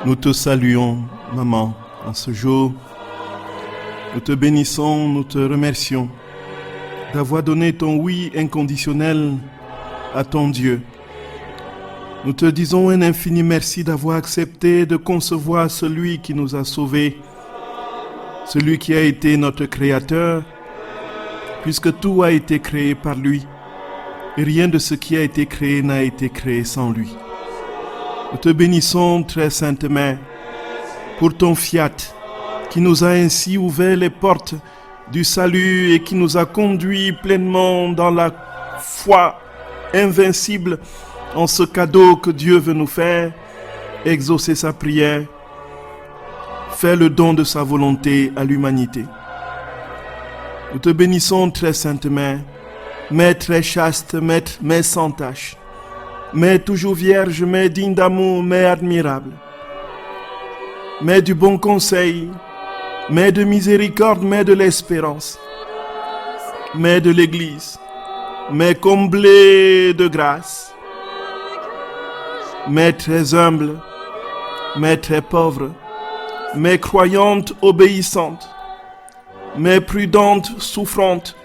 Nous te saluons, maman, en ce jour. Nous te bénissons, nous te remercions d'avoir donné ton oui inconditionnel à ton Dieu. Nous te disons un infini merci d'avoir accepté de concevoir celui qui nous a sauvés, celui qui a été notre Créateur, puisque tout a été créé par lui, et rien de ce qui a été créé n'a été créé sans lui. Nous te bénissons, très sainte Mère, pour ton fiat, qui nous a ainsi ouvert les portes du salut et qui nous a conduits pleinement dans la foi invincible en ce cadeau que Dieu veut nous faire, exaucer sa prière, faire le don de sa volonté à l'humanité. Nous te bénissons, très sainte Mère, Mère très chaste, Mère sans tache, Mère toujours vierge, Mère digne d'amour, Mère admirable, Mère du bon conseil, Mère de miséricorde, Mère de l'espérance, Mère de l'Église, Mère comblée de grâce, Mère très humble, Mère très pauvre, Mère croyante, obéissante, Mère prudente, souffrante,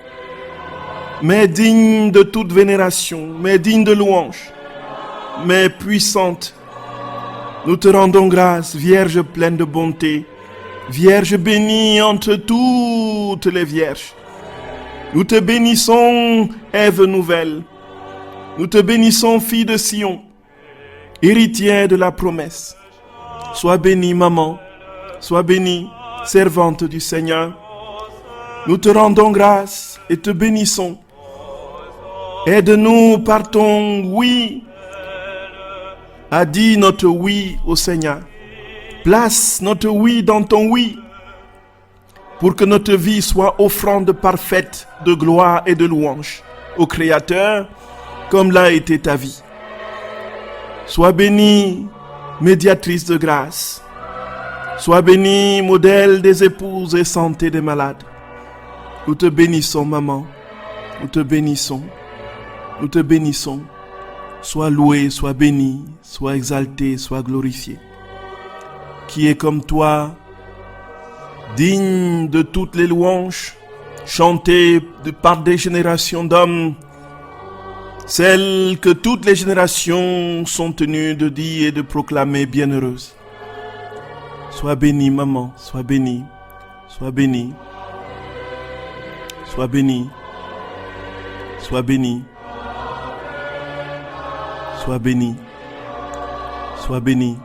Mère digne de toute vénération, Mère digne de louange, Mère puissante, nous te rendons grâce, Vierge pleine de bonté, Vierge bénie entre toutes les vierges. Nous te bénissons, Ève nouvelle. Nous te bénissons, fille de Sion, héritière de la promesse. Sois bénie, maman. Sois bénie, servante du Seigneur. Nous te rendons grâce et te bénissons. Aide-nous par ton oui à dire notre oui au Seigneur. Place notre oui dans ton oui pour que notre vie soit offrande parfaite de gloire et de louange au Créateur comme l'a été ta vie. Sois bénie, médiatrice de grâce. Sois bénie, modèle des épouses et santé des malades. Nous te bénissons, maman. Nous te bénissons. Nous te bénissons. Sois loué, sois béni, sois exalté, sois glorifié. Qui est comme toi, digne de toutes les louanges, chantées par des générations d'hommes, celles que toutes les générations sont tenues de dire et de proclamer bienheureuses. Sois bénie, maman, sois bénie, sois bénie, sois bénie, sois bénie, sois bénie, sois bénie,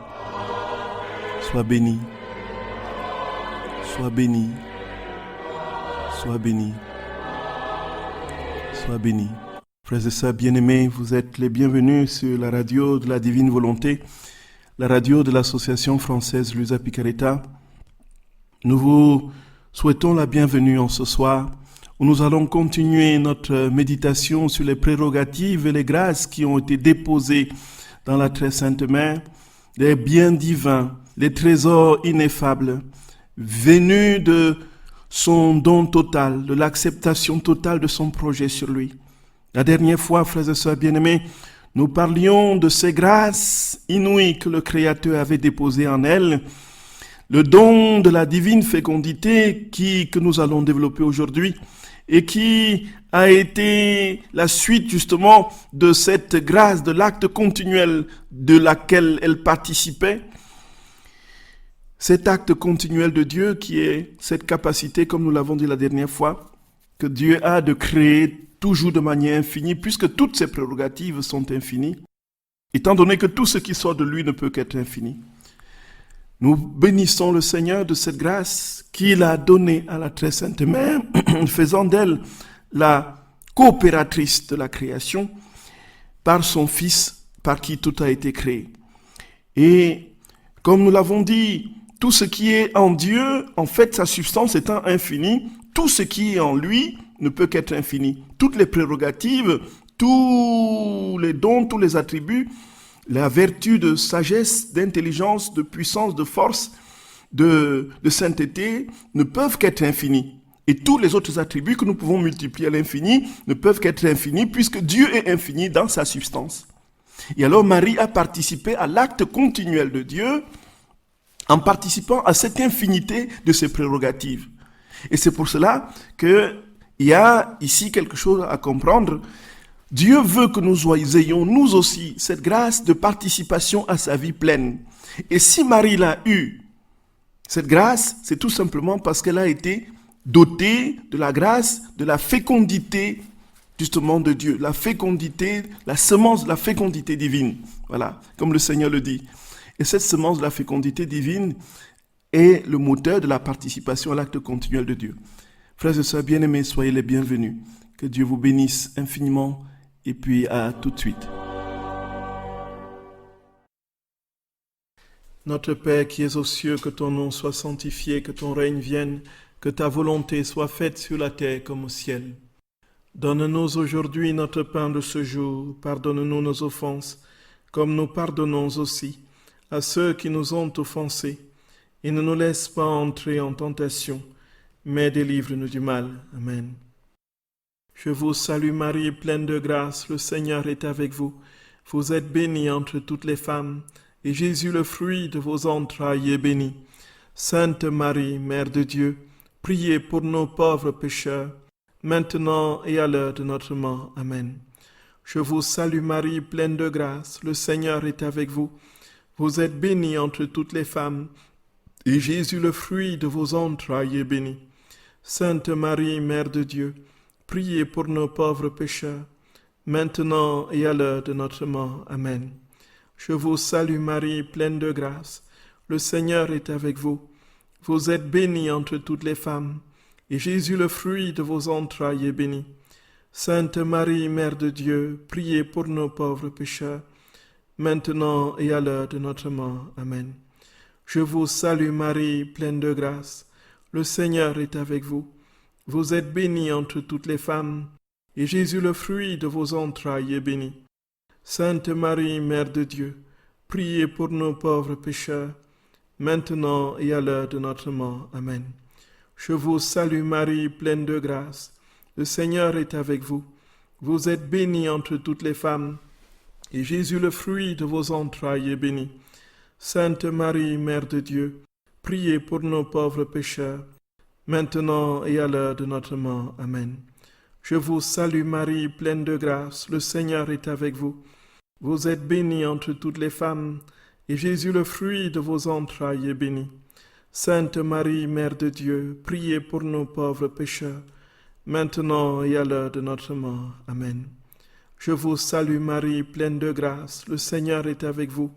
sois bénie, sois bénie, sois bénie, sois bénie. Frères et sœurs bien-aimés, vous êtes les bienvenus sur la radio de la Divine Volonté, la radio de l'association française Luisa Picaretta. Nous vous souhaitons la bienvenue en ce soir où nous allons continuer notre méditation sur les prérogatives et les grâces qui ont été déposées dans la très sainte Mère, les biens divins, les trésors ineffables, venus de son don total, de l'acceptation totale de son projet sur lui. La dernière fois, frères et sœurs bien-aimés, nous parlions de ces grâces inouïes que le Créateur avait déposées en elle, le don de la divine fécondité que nous allons développer aujourd'hui et qui a été la suite justement de cette grâce, de l'acte continuel de laquelle elle participait. Cet acte continuel de Dieu qui est cette capacité, comme nous l'avons dit la dernière fois, que Dieu a de créer toujours de manière infinie, puisque toutes ses prérogatives sont infinies, étant donné que tout ce qui sort de lui ne peut qu'être infini. Nous bénissons le Seigneur de cette grâce qu'il a donnée à la très sainte Mère, faisant d'elle la coopératrice de la création par son Fils, par qui tout a été créé. Et comme nous l'avons dit, tout ce qui est en Dieu, en fait, sa substance étant infinie, tout ce qui est en lui ne peut qu'être infini. Toutes les prérogatives, tous les dons, tous les attributs, la vertu de sagesse, d'intelligence, de puissance, de force, de sainteté, ne peuvent qu'être infinis. Et tous les autres attributs que nous pouvons multiplier à l'infini ne peuvent qu'être infinis puisque Dieu est infini dans sa substance. Et alors Marie a participé à l'acte continuel de Dieu en participant à cette infinité de ses prérogatives. Et c'est pour cela qu'il y a ici quelque chose à comprendre. Dieu veut que nous ayons, nous aussi, cette grâce de participation à sa vie pleine. Et si Marie l'a eue, cette grâce, c'est tout simplement parce qu'elle a été dotée de la grâce, de la fécondité, justement, de Dieu. La fécondité, la semence de la fécondité divine. Voilà, comme le Seigneur le dit. Et cette semence de la fécondité divine est le moteur de la participation à l'acte continuel de Dieu. Frères et sœurs bien-aimés, soyez les bienvenus. Que Dieu vous bénisse infiniment. Et puis, à tout de suite. Notre Père qui es aux cieux, que ton nom soit sanctifié, que ton règne vienne, que ta volonté soit faite sur la terre comme au ciel. Donne-nous aujourd'hui notre pain de ce jour. Pardonne-nous nos offenses, comme nous pardonnons aussi à ceux qui nous ont offensés. Et ne nous laisse pas entrer en tentation, mais délivre-nous du mal. Amen. Je vous salue Marie, pleine de grâce, le Seigneur est avec vous. Vous êtes bénie entre toutes les femmes, et Jésus, le fruit de vos entrailles, est béni. Sainte Marie, Mère de Dieu, priez pour nos pauvres pécheurs, maintenant et à l'heure de notre mort. Amen. Je vous salue Marie, pleine de grâce, le Seigneur est avec vous. Vous êtes bénie entre toutes les femmes, et Jésus, le fruit de vos entrailles, est béni. Sainte Marie, Mère de Dieu, priez pour nos pauvres pécheurs, maintenant et à l'heure de notre mort. Amen. Je vous salue Marie, pleine de grâce. Le Seigneur est avec vous. Vous êtes bénie entre toutes les femmes, et Jésus, le fruit de vos entrailles, est béni. Sainte Marie, Mère de Dieu, priez pour nos pauvres pécheurs, maintenant et à l'heure de notre mort. Amen. Je vous salue Marie, pleine de grâce. Le Seigneur est avec vous. Vous êtes bénie entre toutes les femmes, et Jésus, le fruit de vos entrailles, est béni. Sainte Marie, Mère de Dieu, priez pour nos pauvres pécheurs, maintenant et à l'heure de notre mort. Amen. Je vous salue Marie, pleine de grâce. Le Seigneur est avec vous. Vous êtes bénie entre toutes les femmes, et Jésus, le fruit de vos entrailles, est béni. Sainte Marie, Mère de Dieu, priez pour nos pauvres pécheurs, maintenant et à l'heure de notre mort. Amen. Je vous salue Marie, pleine de grâce, le Seigneur est avec vous. Vous êtes bénie entre toutes les femmes, et Jésus, le fruit de vos entrailles, est béni. Sainte Marie, Mère de Dieu, priez pour nos pauvres pécheurs, maintenant et à l'heure de notre mort. Amen. Je vous salue Marie, pleine de grâce, le Seigneur est avec vous.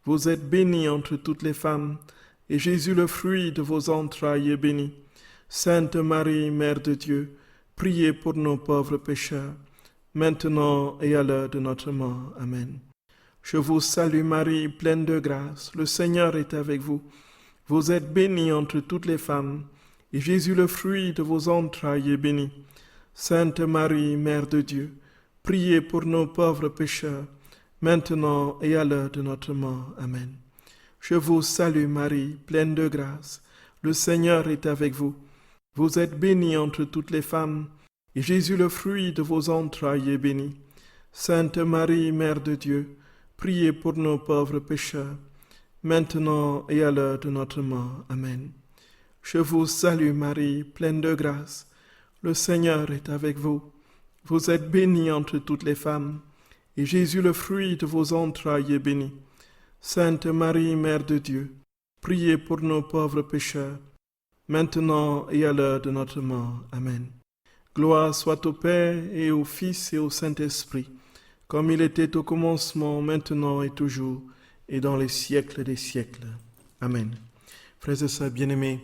Vous êtes bénie entre toutes les femmes, et Jésus, le fruit de vos entrailles, est béni. Sainte Marie, Mère de Dieu, priez pour nos pauvres pécheurs, maintenant et à l'heure de notre mort. Amen. Je vous salue Marie, pleine de grâce, le Seigneur est avec vous. Vous êtes bénie entre toutes les femmes, et Jésus, le fruit de vos entrailles, est béni. Sainte Marie, Mère de Dieu, priez pour nos pauvres pécheurs, maintenant et à l'heure de notre mort. Amen. Je vous salue Marie, pleine de grâce, le Seigneur est avec vous. Vous êtes bénie entre toutes les femmes, et Jésus, le fruit de vos entrailles, est béni. Sainte Marie, Mère de Dieu, priez pour nos pauvres pécheurs, maintenant et à l'heure de notre mort. Amen. Je vous salue Marie, pleine de grâce, le Seigneur est avec vous. Vous êtes bénie entre toutes les femmes, et Jésus, le fruit de vos entrailles, est béni. Sainte Marie, Mère de Dieu, priez pour nos pauvres pécheurs, maintenant et à l'heure de notre mort. Amen. Gloire soit au Père et au Fils et au Saint-Esprit, comme il était au commencement, maintenant et toujours, et dans les siècles des siècles. Amen. Frères et sœurs bien-aimés,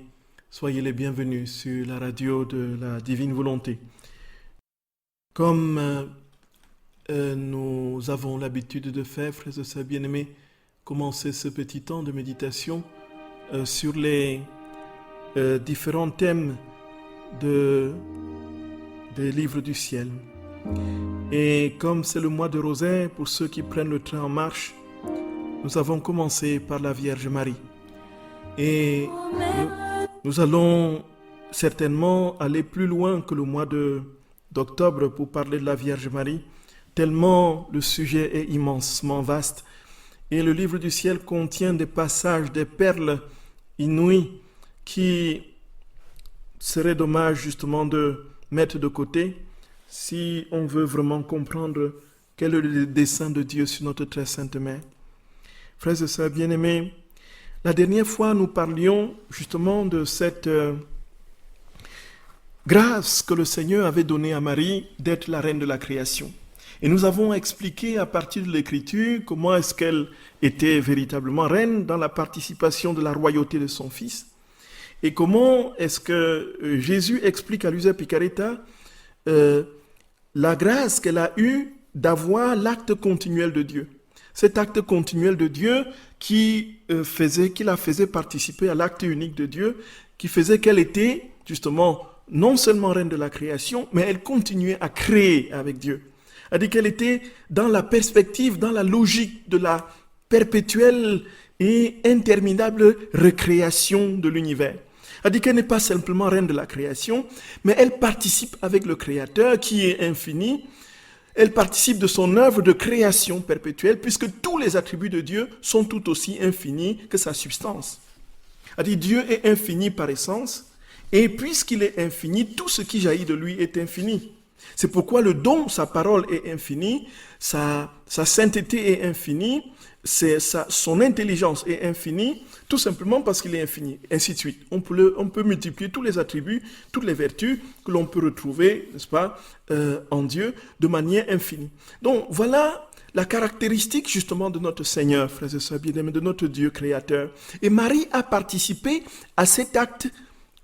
soyez les bienvenus sur la radio de la Divine Volonté. Comme nous avons l'habitude de faire, frères et sœurs bien-aimés, commencer ce petit temps de méditation sur les différents thèmes des livres du ciel. Et comme c'est le mois de rosaire, pour ceux qui prennent le train en marche, nous avons commencé par la Vierge Marie. Et nous allons certainement aller plus loin que le mois d'octobre pour parler de la Vierge Marie, tellement le sujet est immensement vaste. Et le livre du ciel contient des passages, des perles inouïe qui serait dommage justement de mettre de côté si on veut vraiment comprendre quel est le dessein de Dieu sur notre très sainte main. Frères et sœurs bien-aimés, la dernière fois nous parlions justement de cette grâce que le Seigneur avait donnée à Marie d'être la reine de la création. Et nous avons expliqué à partir de l'Écriture comment est-ce qu'elle était véritablement reine dans la participation de la royauté de son Fils. Et comment est-ce que Jésus explique à Luisa Picaretta la grâce qu'elle a eue d'avoir l'acte continuel de Dieu. Cet acte continuel de Dieu qui la faisait participer à l'acte unique de Dieu, qui faisait qu'elle était justement non seulement reine de la création, mais elle continuait à créer avec Dieu. C'est-à-dire qu'elle était dans la perspective, dans la logique de la perpétuelle et interminable recréation de l'univers. C'est-à-dire qu'elle n'est pas simplement reine de la création, mais elle participe avec le Créateur qui est infini. Elle participe de son œuvre de création perpétuelle, puisque tous les attributs de Dieu sont tout aussi infinis que sa substance. C'est-à-dire Dieu est infini par essence, et puisqu'il est infini, tout ce qui jaillit de lui est infini. C'est pourquoi le don, sa parole est infinie, sa sainteté est infinie, son intelligence est infinie, tout simplement parce qu'il est infini, ainsi de suite. On peut multiplier tous les attributs, toutes les vertus que l'on peut retrouver, n'est-ce pas, en Dieu, de manière infinie. Donc voilà la caractéristique justement de notre Seigneur, frères et sœurs bien-aimés, de notre Dieu créateur. Et Marie a participé à cet acte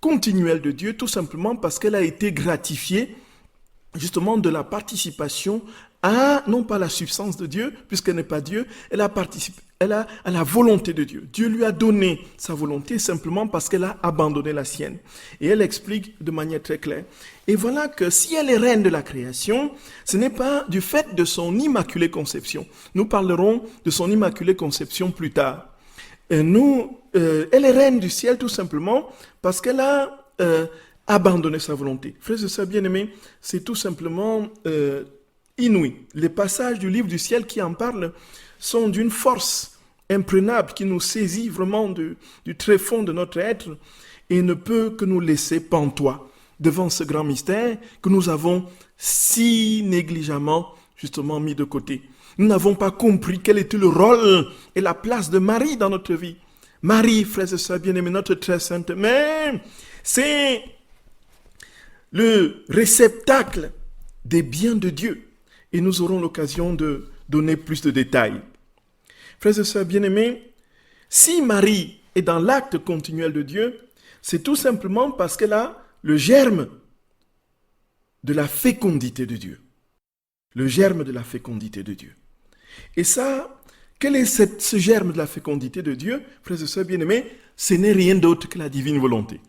continuel de Dieu, tout simplement parce qu'elle a été gratifiée justement de la participation à, non pas la substance de Dieu, puisqu'elle n'est pas Dieu, elle a participé à la volonté de Dieu. Dieu lui a donné sa volonté simplement parce qu'elle a abandonné la sienne. Et elle explique de manière très claire. Et voilà que si elle est reine de la création, ce n'est pas du fait de son immaculée conception. Nous parlerons de son immaculée conception plus tard. Elle est reine du ciel tout simplement parce qu'elle a abandonné sa volonté. Frères et sœurs bien-aimés, c'est tout simplement inouï. Les passages du livre du ciel qui en parlent sont d'une force imprenable qui nous saisit vraiment du très fond de notre être et ne peut que nous laisser pantois devant ce grand mystère que nous avons si négligemment justement mis de côté. Nous n'avons pas compris quel était le rôle et la place de Marie dans notre vie. Marie, frères et sœurs bien-aimés, notre très sainte mère, c'est le réceptacle des biens de Dieu. Et nous aurons l'occasion de donner plus de détails. Frères et sœurs bien-aimés, si Marie est dans l'acte continuel de Dieu, c'est tout simplement parce qu'elle a le germe de la fécondité de Dieu. Le germe de la fécondité de Dieu. Et ça, quel est ce germe de la fécondité de Dieu, frères et sœurs bien-aimés? Ce n'est rien d'autre que la divine volonté.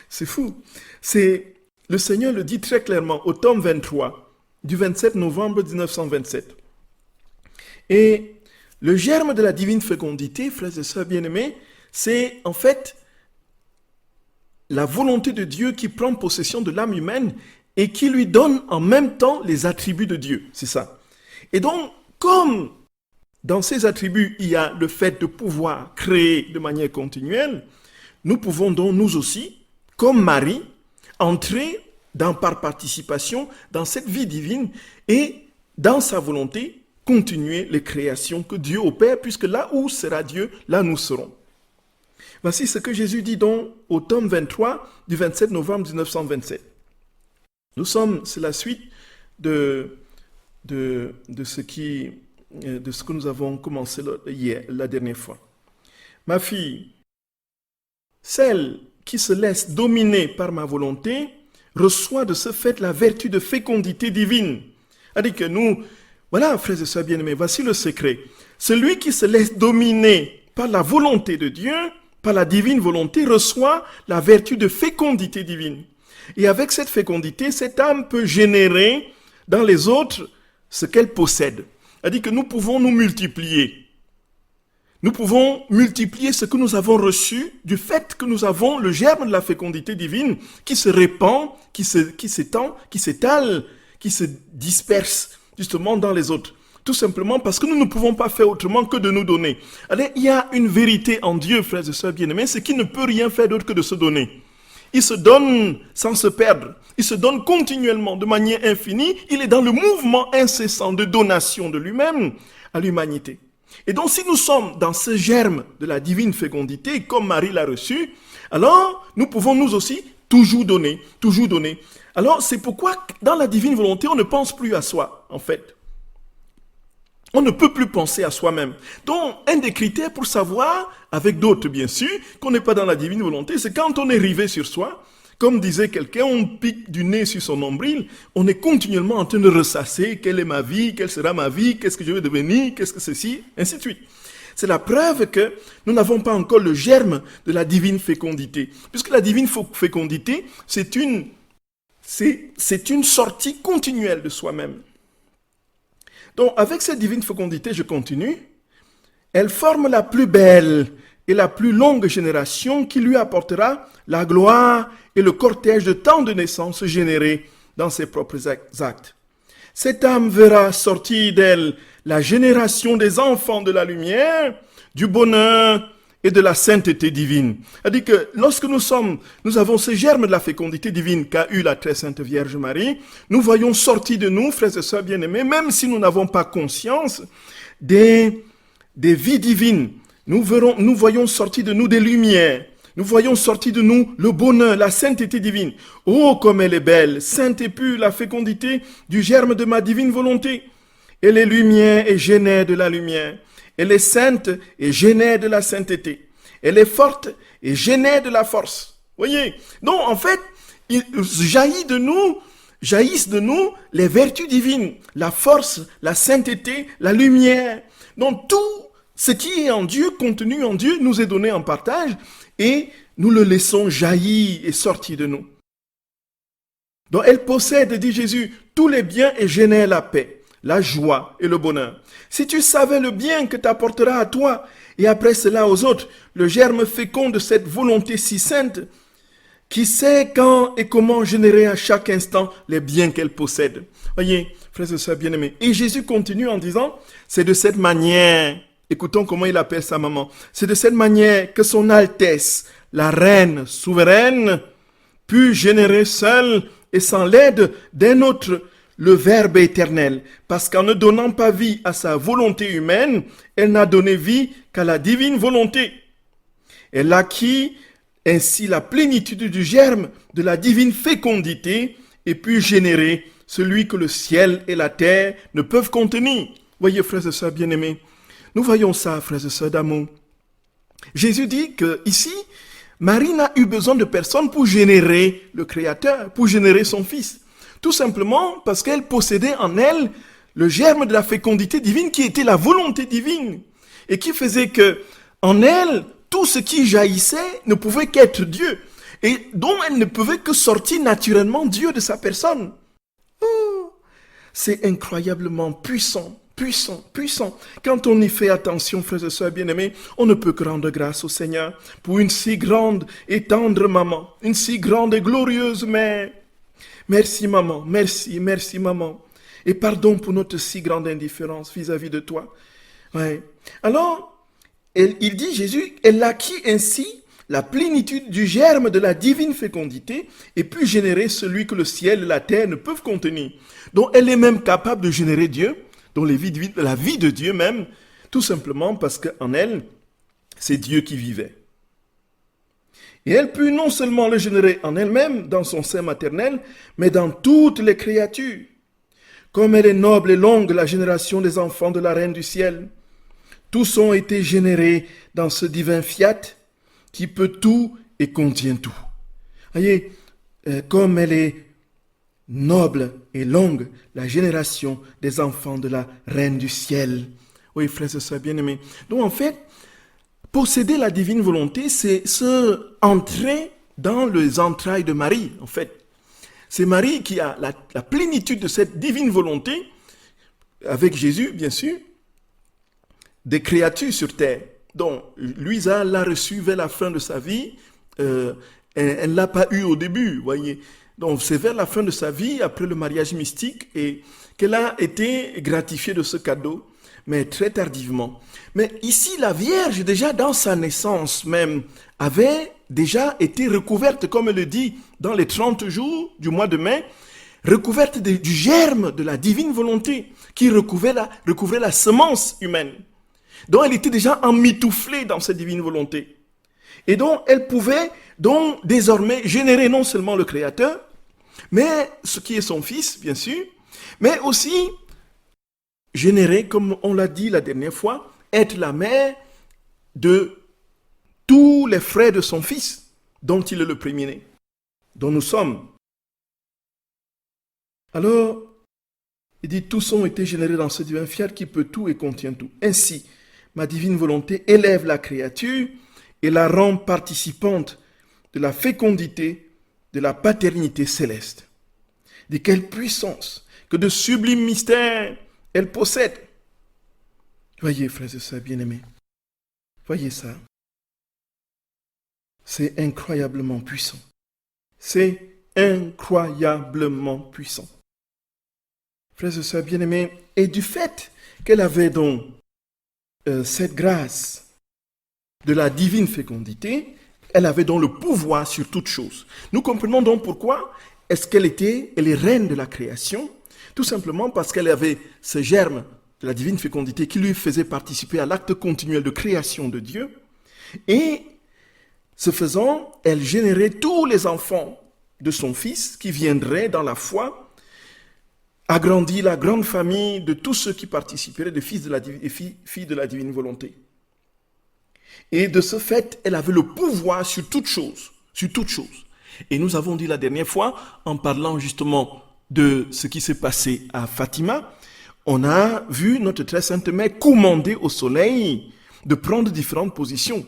C'est fou. Le Seigneur le dit très clairement au tome 23, du 27 novembre 1927. Et le germe de la divine fécondité, frères et sœurs bien-aimés, c'est en fait la volonté de Dieu qui prend possession de l'âme humaine et qui lui donne en même temps les attributs de Dieu. C'est ça. Et donc, comme dans ces attributs, il y a le fait de pouvoir créer de manière continuelle, nous pouvons donc nous aussi, comme Marie, entrer par participation dans cette vie divine et dans sa volonté continuer les créations que Dieu opère, puisque là où sera Dieu, là nous serons. Voici ce que Jésus dit donc au tome 23 du 27 novembre 1927. C'est la suite de ce que nous avons commencé hier, la dernière fois. Ma fille, celle qui se laisse dominer par ma volonté reçoit de ce fait la vertu de fécondité divine. C'est-à-dire que nous, voilà, frères et sœurs bien-aimés, voici le secret. Celui qui se laisse dominer par la volonté de Dieu, par la divine volonté, reçoit la vertu de fécondité divine. Et avec cette fécondité, cette âme peut générer dans les autres ce qu'elle possède. C'est-à-dire que nous pouvons nous multiplier. Nous pouvons multiplier ce que nous avons reçu du fait que nous avons le germe de la fécondité divine qui se répand, qui s'étend, qui s'étale, qui se disperse justement dans les autres. Tout simplement parce que nous ne pouvons pas faire autrement que de nous donner. Allez, il y a une vérité en Dieu, frères et sœurs bien-aimés, c'est qu'il ne peut rien faire d'autre que de se donner. Il se donne sans se perdre. Il se donne continuellement, de manière infinie. Il est dans le mouvement incessant de donation de lui-même à l'humanité. Et donc, si nous sommes dans ce germe de la divine fécondité, comme Marie l'a reçu, alors nous pouvons nous aussi toujours donner, toujours donner. Alors, c'est pourquoi dans la divine volonté, on ne pense plus à soi, en fait. On ne peut plus penser à soi-même. Donc, un des critères pour savoir, avec d'autres bien sûr, qu'on n'est pas dans la divine volonté, c'est quand on est rivé sur soi, comme disait quelqu'un, on pique du nez sur son nombril, on est continuellement en train de ressasser, quelle est ma vie, quelle sera ma vie, qu'est-ce que je vais devenir, qu'est-ce que ceci, ainsi de suite. C'est la preuve que nous n'avons pas encore le germe de la divine fécondité. Puisque la divine fécondité, c'est une sortie continuelle de soi-même. Donc, avec cette divine fécondité, je continue. Elle forme la plus belle et la plus longue génération qui lui apportera la gloire et le cortège de tant de naissances générées dans ses propres actes. Cette âme verra sortir d'elle la génération des enfants de la lumière, du bonheur et de la sainteté divine. C'est-à-dire que lorsque nous avons ce germe de la fécondité divine qu'a eu la très sainte Vierge Marie, nous voyons sortir de nous, frères et sœurs bien-aimés, même si nous n'avons pas conscience des vies divines. Nous voyons sortir de nous des lumières. Nous voyons sortir de nous le bonheur, la sainteté divine. Oh, comme elle est belle, sainte et pure, la fécondité du germe de ma divine volonté. Elle est lumière et génère de la lumière. Elle est sainte et génère de la sainteté. Elle est forte et génère de la force. Voyez? Donc, en fait, il jaillissent de nous les vertus divines, la force, la sainteté, la lumière. Donc, tout ce qui est en Dieu, contenu en Dieu, nous est donné en partage et nous le laissons jaillir et sortir de nous. Donc, elle possède, dit Jésus, tous les biens et génère la paix, la joie et le bonheur. Si tu savais le bien que t'apportera à toi et après cela aux autres, le germe fécond de cette volonté si sainte, qui sait quand et comment générer à chaque instant les biens qu'elle possède. Voyez, frères et sœurs bien-aimés. Et Jésus continue en disant, c'est de cette manière, écoutons comment il appelle sa maman, c'est de cette manière que son Altesse, la reine souveraine, put générer seule et sans l'aide d'un autre le Verbe éternel, parce qu'en ne donnant pas vie à sa volonté humaine, elle n'a donné vie qu'à la divine volonté. Elle acquit ainsi la plénitude du germe de la divine fécondité et puis générer celui que le ciel et la terre ne peuvent contenir. Voyez, frères et sœurs bien-aimés, nous voyons ça, frères et sœurs d'amour. Jésus dit que ici, Marie n'a eu besoin de personne pour générer le Créateur, pour générer son Fils. Tout simplement parce qu'elle possédait en elle le germe de la fécondité divine qui était la volonté divine et qui faisait que en elle, tout ce qui jaillissait ne pouvait qu'être Dieu et dont elle ne pouvait que sortir naturellement Dieu de sa personne. Oh, c'est incroyablement puissant, puissant, puissant. Quand on y fait attention, frères et sœurs bien-aimés, on ne peut que rendre grâce au Seigneur pour une si grande et tendre maman, une si grande et glorieuse mère. Merci maman, merci maman. Et pardon pour notre si grande indifférence vis-à-vis de toi. Ouais. Alors, il dit Jésus, elle acquit ainsi la plénitude du germe de la divine fécondité et puis générer celui que le ciel et la terre ne peuvent contenir. Donc elle est même capable de générer Dieu, donc la vie de Dieu même, tout simplement parce qu'en elle, c'est Dieu qui vivait. Et elle put non seulement le générer en elle-même, dans son sein maternel, mais dans toutes les créatures. Comme elle est noble et longue, la génération des enfants de la Reine du Ciel. Tous ont été générés dans ce divin fiat qui peut tout et contient tout. Voyez, comme elle est noble et longue, la génération des enfants de la Reine du Ciel. Oui, frères et sœurs bien-aimés. Donc en fait, posséder la divine volonté, c'est se entrer dans les entrailles de Marie, en fait. C'est Marie qui a la plénitude de cette divine volonté, avec Jésus, bien sûr, des créatures sur terre. Donc, Louisa l'a reçu vers la fin de sa vie, elle ne l'a pas eu au début, voyez. Donc c'est vers la fin de sa vie, après le mariage mystique, et qu'elle a été gratifiée de ce cadeau, mais très tardivement. Mais ici, la Vierge, déjà dans sa naissance même, avait déjà été recouverte, comme elle le dit, dans les 30 jours du mois de mai, recouverte du germe de la divine volonté, qui recouvrait la semence humaine. Donc elle était déjà emmitouflée dans cette divine volonté. Et donc elle pouvait donc désormais générer non seulement le Créateur, mais ce qui est son Fils, bien sûr, mais aussi générer, comme on l'a dit la dernière fois, être la mère de tous les frères de son Fils, dont il est le premier-né, dont nous sommes. Alors, il dit, tous ont été générés dans ce divin fiat qui peut tout et contient tout. Ainsi, ma divine volonté élève la créature et la rend participante de la fécondité de la paternité céleste. De quelle puissance, que de sublimes mystères elle possède. Voyez, frères et sœurs bien-aimés, voyez ça. C'est incroyablement puissant. C'est incroyablement puissant. Frères et sœurs bien-aimés, et du fait qu'elle avait donc cette grâce de la divine fécondité, elle avait donc le pouvoir sur toute chose. Nous comprenons donc pourquoi est-ce qu'elle est reine de la création, tout simplement parce qu'elle avait ce germe de la divine fécondité qui lui faisait participer à l'acte continuel de création de Dieu. Et ce faisant, elle générait tous les enfants de son Fils qui viendraient dans la foi, agrandit la grande famille de tous ceux qui participeraient des fils et filles de la divine volonté. Et de ce fait, elle avait le pouvoir sur toute chose, sur toute chose. Et nous avons dit la dernière fois, en parlant justement de ce qui s'est passé à Fatima, on a vu notre très sainte mère commander au soleil de prendre différentes positions.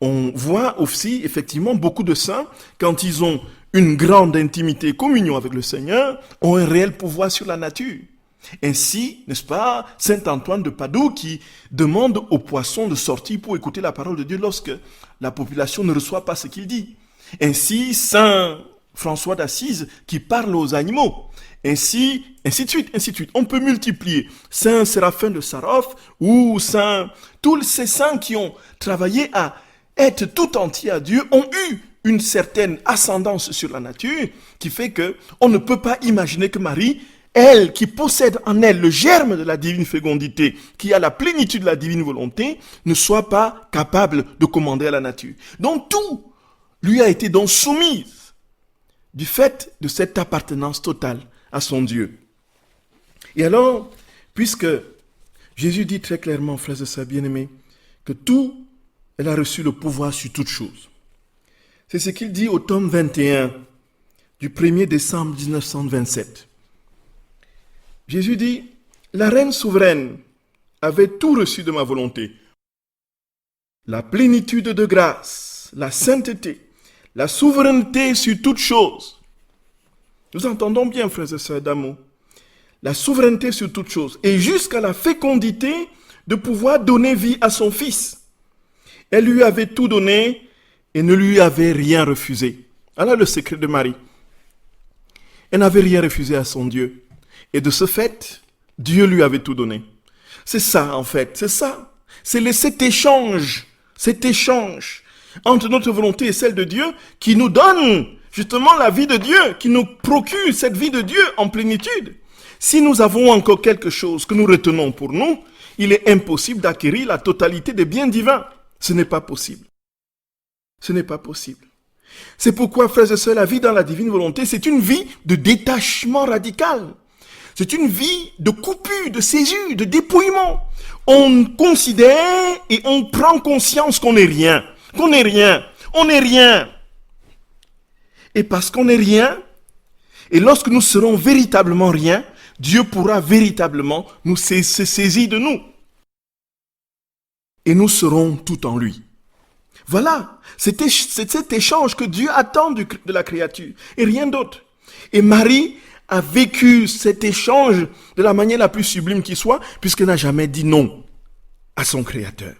On voit aussi effectivement beaucoup de saints, quand ils ont une grande intimité et communion avec le Seigneur, ont un réel pouvoir sur la nature. Ainsi, n'est-ce pas, Saint Antoine de Padoue qui demande aux poissons de sortir pour écouter la parole de Dieu lorsque la population ne reçoit pas ce qu'il dit. Ainsi, Saint François d'Assise qui parle aux animaux. Ainsi de suite, ainsi de suite. On peut multiplier. Saint Séraphin de Sarov ou tous ces saints qui ont travaillé à être tout entier à Dieu ont eu une certaine ascendance sur la nature qui fait que on ne peut pas imaginer que Marie, elle qui possède en elle le germe de la divine fécondité, qui a la plénitude de la divine volonté, ne soit pas capable de commander à la nature. Donc tout lui a été donc soumis du fait de cette appartenance totale à son Dieu. Et alors, puisque Jésus dit très clairement, frères et sœurs bien-aimés, que tout, elle a reçu le pouvoir sur toute chose. C'est ce qu'il dit au tome 21 du 1er décembre 1927. Jésus dit, la reine souveraine avait tout reçu de ma volonté. La plénitude de grâce, la sainteté, la souveraineté sur toute chose. Nous entendons bien, frères et sœurs d'amour. La souveraineté sur toute chose. Et jusqu'à la fécondité de pouvoir donner vie à son Fils. Elle lui avait tout donné et ne lui avait rien refusé. Voilà le secret de Marie. Elle n'avait rien refusé à son Dieu. Et de ce fait, Dieu lui avait tout donné. C'est ça, en fait, c'est ça. C'est cet échange entre notre volonté et celle de Dieu qui nous donne justement la vie de Dieu, qui nous procure cette vie de Dieu en plénitude. Si nous avons encore quelque chose que nous retenons pour nous, il est impossible d'acquérir la totalité des biens divins. Ce n'est pas possible. Ce n'est pas possible. C'est pourquoi, frères et sœurs, la vie dans la divine volonté, c'est une vie de détachement radical. C'est une vie de coupure, de césure, de dépouillement. On considère et on prend conscience qu'on n'est rien. Qu'on n'est rien. On n'est rien. Et parce qu'on n'est rien, et lorsque nous serons véritablement rien, Dieu pourra véritablement nous se saisir de nous. Et nous serons tout en lui. Voilà, c'est cet échange que Dieu attend de la créature, et rien d'autre. Et Marie a vécu cet échange de la manière la plus sublime qui soit, puisqu'elle n'a jamais dit non à son Créateur.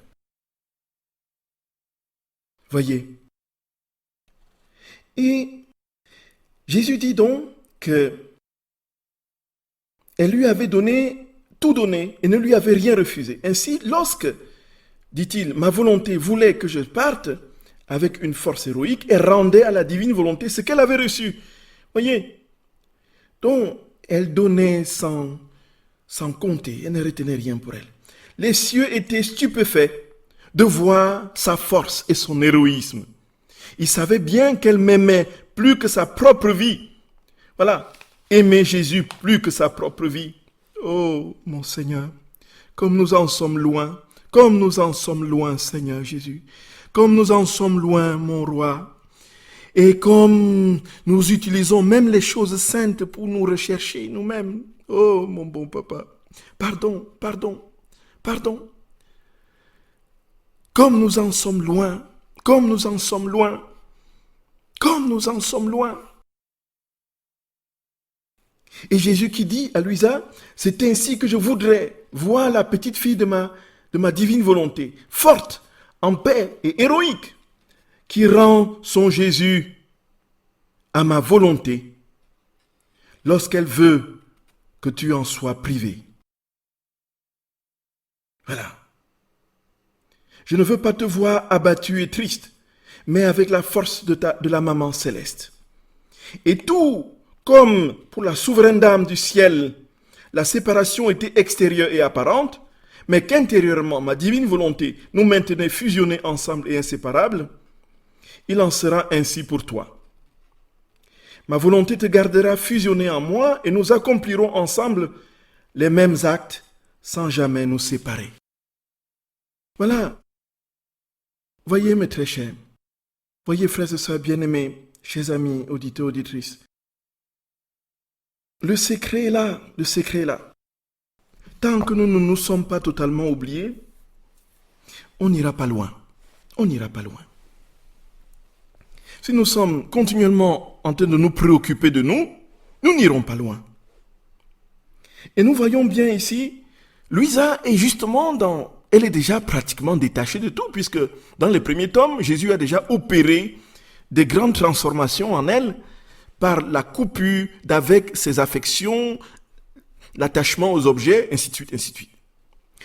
Voyez. Et Jésus dit donc que elle lui avait tout donné et ne lui avait rien refusé. Ainsi, lorsque, dit-il, ma volonté voulait que je parte avec une force héroïque, elle rendait à la divine volonté ce qu'elle avait reçu. Voyez, donc elle donnait sans compter, elle ne retenait rien pour elle. Les cieux étaient stupéfaits de voir sa force et son héroïsme. Ils savaient bien qu'elle m'aimait plus que sa propre vie. Voilà, aimer Jésus plus que sa propre vie. Oh, mon Seigneur, comme nous en sommes loin, comme nous en sommes loin, Seigneur Jésus, comme nous en sommes loin, mon roi, et comme nous utilisons même les choses saintes pour nous rechercher nous-mêmes. Oh, mon bon papa, pardon, pardon, pardon. Comme nous en sommes loin, comme nous en sommes loin, comme nous en sommes loin. Et Jésus qui dit à Luisa, c'est ainsi que je voudrais voir la petite fille de ma divine volonté, forte, en paix et héroïque, qui rend son Jésus à ma volonté lorsqu'elle veut que tu en sois privé. Voilà. Je ne veux pas te voir abattu et triste, mais avec la force de la maman céleste. Et tout comme pour la souveraine dame du ciel, la séparation était extérieure et apparente, mais qu'intérieurement, ma divine volonté nous maintenait fusionnés ensemble et inséparables, il en sera ainsi pour toi. Ma volonté te gardera fusionné en moi et nous accomplirons ensemble les mêmes actes sans jamais nous séparer. Voilà. Voyez mes très chers, voyez frères et sœurs bien-aimés, chers amis, auditeurs, auditrices, le secret est là, le secret est là. Tant que nous ne nous sommes pas totalement oubliés, on n'ira pas loin. On n'ira pas loin. Si nous sommes continuellement en train de nous préoccuper de nous, nous n'irons pas loin. Et nous voyons bien ici, Luisa est justement elle est déjà pratiquement détachée de tout, puisque dans les premiers tomes, Jésus a déjà opéré des grandes transformations en elle, par la coupure d'avec ses affections, l'attachement aux objets, ainsi de suite, ainsi de suite.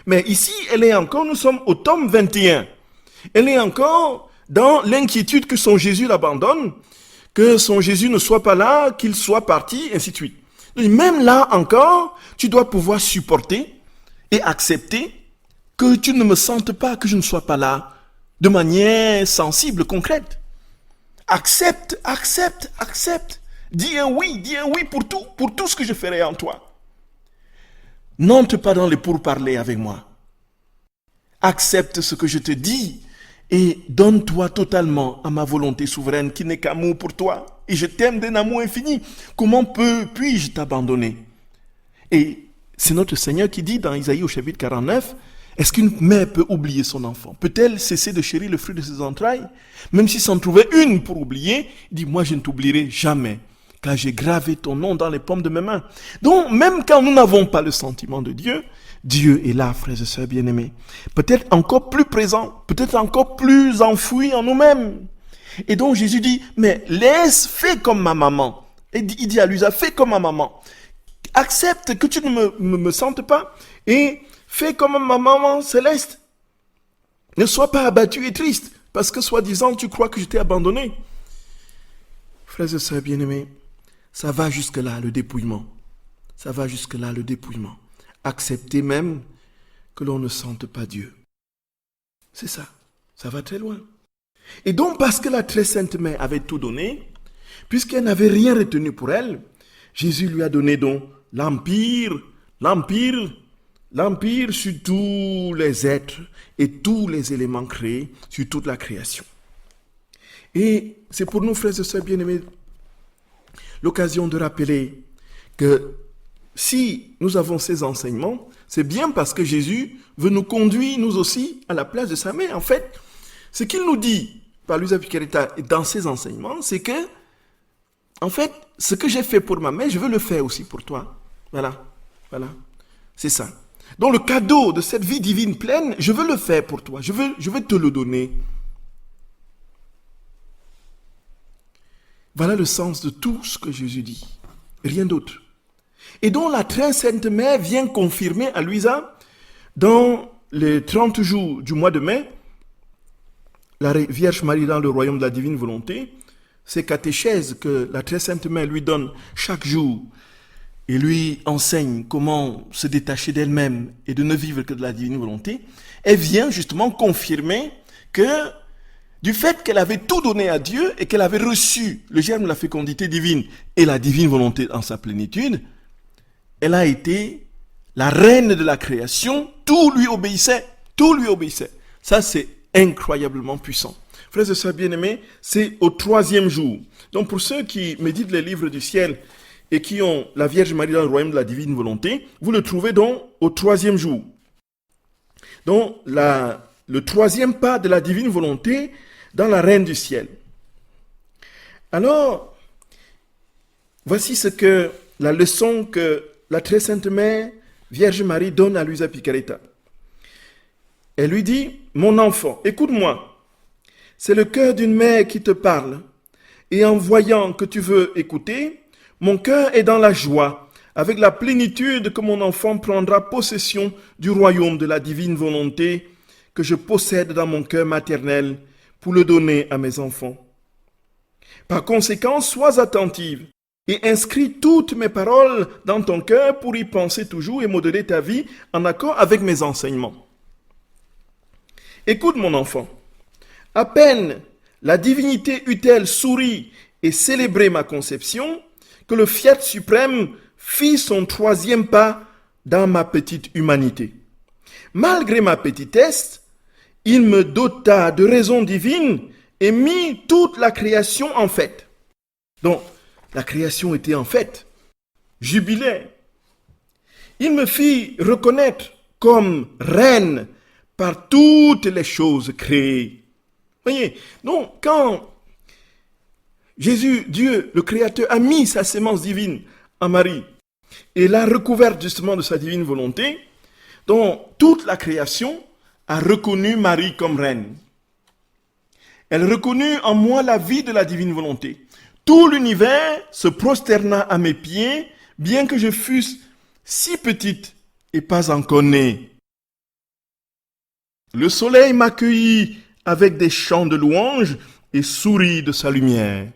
Mais ici, nous sommes au tome 21. Elle est encore dans l'inquiétude que son Jésus l'abandonne, que son Jésus ne soit pas là, qu'il soit parti, ainsi de suite. Et même là encore, tu dois pouvoir supporter et accepter que tu ne me sentes pas, que je ne sois pas là, de manière sensible, concrète. Accepte, accepte, accepte. Dis un oui pour tout ce que je ferai en toi. N'entre pas dans les pourparlers avec moi. Accepte ce que je te dis et donne-toi totalement à ma volonté souveraine qui n'est qu'amour pour toi. Et je t'aime d'un amour infini. Comment puis-je t'abandonner? Et c'est notre Seigneur qui dit dans Isaïe au chapitre 49, est-ce qu'une mère peut oublier son enfant? Peut-elle cesser de chérir le fruit de ses entrailles? Même si s'en trouvait une pour oublier, il dit, moi je ne t'oublierai jamais, car j'ai gravé ton nom dans les paumes de mes mains. Donc, même quand nous n'avons pas le sentiment de Dieu, Dieu est là, frères et sœurs bien-aimés. Peut-être encore plus présent, peut-être encore plus enfoui en nous-mêmes. Et donc Jésus dit, mais fais comme ma maman. Et il dit à Luisa, fais comme ma maman. Accepte que tu ne me sentes pas et fais comme ma maman céleste. Ne sois pas abattu et triste parce que soi-disant tu crois que je t'ai abandonné. Frères et sœurs bien-aimés, ça va jusque-là le dépouillement. Ça va jusque-là le dépouillement. Accepter même que l'on ne sente pas Dieu. C'est ça. Ça va très loin. Et donc parce que la très sainte mère avait tout donné, puisqu'elle n'avait rien retenu pour elle, Jésus lui a donné donc l'empire sur tous les êtres et tous les éléments créés, sur toute la création. Et c'est pour nous, frères et sœurs bien-aimés, l'occasion de rappeler que si nous avons ces enseignements, c'est bien parce que Jésus veut nous conduire, nous aussi, à la place de sa mère. En fait, ce qu'il nous dit par Luisa Piccarreta dans ses enseignements, c'est que, en fait, ce que j'ai fait pour ma mère, je veux le faire aussi pour toi. Voilà. C'est ça. Donc le cadeau de cette vie divine pleine, je veux le faire pour toi. Je veux te le donner. Voilà le sens de tout ce que Jésus dit. Rien d'autre. Et donc la très sainte mère vient confirmer à Luisa, dans les 30 jours du mois de mai, la Vierge Marie dans le royaume de la divine volonté, ces catéchèses que la très sainte mère lui donne chaque jour et lui enseigne comment se détacher d'elle-même et de ne vivre que de la divine volonté, elle vient justement confirmer que du fait qu'elle avait tout donné à Dieu et qu'elle avait reçu le germe de la fécondité divine et la divine volonté en sa plénitude, elle a été la reine de la création, tout lui obéissait, tout lui obéissait. Ça, c'est incroyablement puissant. Frères et sœurs bien-aimés, c'est au 3e jour. Donc pour ceux qui méditent les livres du ciel et qui ont la Vierge Marie dans le royaume de la divine volonté, vous le trouvez donc au 3e jour. Donc le 3e pas de la divine volonté dans la reine du ciel. Alors, voici la leçon que la très sainte mère Vierge Marie donne à Luisa Picaretta. Elle lui dit, mon enfant, écoute-moi, c'est le cœur d'une mère qui te parle, et en voyant que tu veux écouter, mon cœur est dans la joie, avec la plénitude que mon enfant prendra possession du royaume de la divine volonté que je possède dans mon cœur maternel pour le donner à mes enfants. Par conséquent, sois attentive et inscris toutes mes paroles dans ton cœur pour y penser toujours et modeler ta vie en accord avec mes enseignements. Écoute mon enfant, à peine la divinité eut-elle souri et célébré ma conception, que le Fiat suprême fit son 3e pas dans ma petite humanité. Malgré ma petitesse, il me dota de raison divine et mit toute la création en fête. Donc, la création était en fête, jubilait. Il me fit reconnaître comme reine par toutes les choses créées. Voyez, donc quand Jésus, Dieu, le Créateur, a mis sa sémence divine en Marie et l'a recouverte justement de sa divine volonté, donc toute la création a reconnu Marie comme reine. Elle reconnut en moi la vie de la divine volonté. Tout l'univers se prosterna à mes pieds, bien que je fusse si petite et pas encore née. Le soleil m'accueillit avec des chants de louanges et sourit de sa lumière.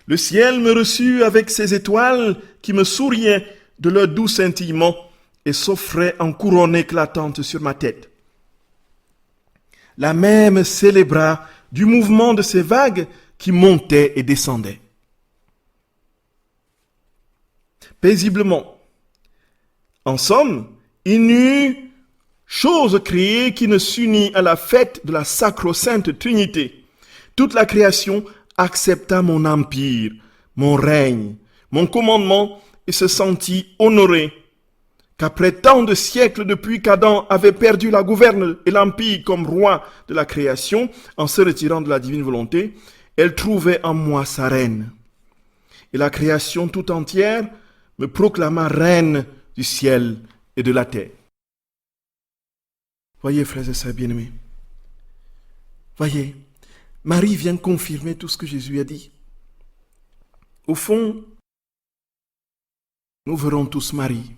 Le ciel me reçut avec ses étoiles qui me souriaient de leur doux scintillement et s'offraient en couronne éclatante sur ma tête. La mer me célébra du mouvement de ces vagues qui montaient et descendaient. Paisiblement. En somme, il n'y eut chose créée qui ne s'unit à la fête de la sacro-sainte Trinité. Toute la création accepta mon empire, mon règne, mon commandement et se sentit honorée. Qu'après tant de siècles depuis qu'Adam avait perdu la gouverne et l'empire comme roi de la création, en se retirant de la divine volonté, elle trouvait en moi sa reine. Et la création tout entière me proclama reine du ciel et de la terre. Voyez, frères et sœurs bien-aimés, voyez, Marie vient confirmer tout ce que Jésus a dit. Au fond, nous verrons tous Marie.